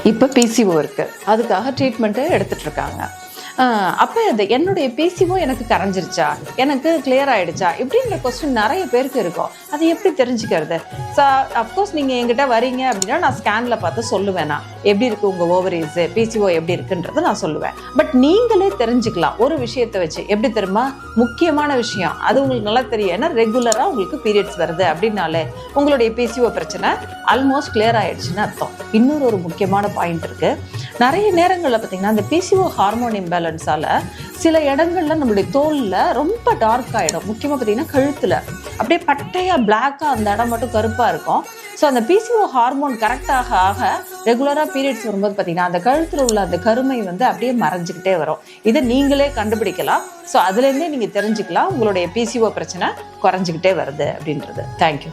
இப்போ பிசிஓ இருக்குது, அதுக்காக ட்ரீட்மெண்ட்டு எடுத்துகிட்டு இருக்காங்க. அப்போ அது என்னுடைய பிசிஓ எனக்கு கரைஞ்சிருச்சா, எனக்கு கிளியர் ஆகிடுச்சா இப்படின்ற கொஸ்டின் நிறைய பேருக்கு இருக்கும். அது எப்படி தெரிஞ்சுக்கிறது? அஃப்கோர்ஸ் நீங்கள் என்கிட்ட வரீங்க அப்படின்னா நான் ஸ்கேனில் பார்த்து சொல்லுவேன், நான் எப்படி இருக்குது உங்கள் ஓவரீஸு, பிசிஓ எப்படி இருக்குன்றது நான் சொல்லுவேன். பட் நீங்களே தெரிஞ்சுக்கலாம் ஒரு விஷயத்தை வச்சு. எப்படி தெரியுமா? முக்கியமான விஷயம் அது உங்களுக்கு நல்லா தெரியும். ஏன்னா ரெகுலராக உங்களுக்கு பீரியட்ஸ் வருது அப்படின்னாலே உங்களுடைய பிசிஓ பிரச்சனை ஆல்மோஸ்ட் கிளியர் ஆகிடுச்சுன்னு அர்த்தம். இன்னொரு ஒரு முக்கியமான பாயிண்ட் இருக்குது. நிறைய நேரங்களில் பார்த்திங்கன்னா இந்த பிசிஓ ஹார்மோன் இம்பேலன்ஸால் சில இடங்கள்ல நம்மளுடைய தோலில் ரொம்ப டார்க் ஆகிடும். முக்கியமாக பார்த்திங்கன்னா கழுத்தில் அப்படியே பட்டையாக பிளாக்காக அந்த இடம் மட்டும் கருப்பாக இருக்கும். ஸோ அந்த பிசிஓ ஹார்மோன் கரெக்டாக ஆக ரெகுலராக பீரியட்ஸ் வரும்போது பார்த்திங்கன்னா அந்த கழுத்தில் உள்ள அந்த கருமை அப்படியே மறைஞ்சிக்கிட்டே வரும். இதை நீங்களே கண்டுபிடிக்கலாம். ஸோ அதுலேருந்தே நீங்கள் தெரிஞ்சுக்கலாம் உங்களுடைய பிசிஓ பிரச்சனை குறைஞ்சிக்கிட்டே வருது அப்படின்றது. தேங்க்யூ.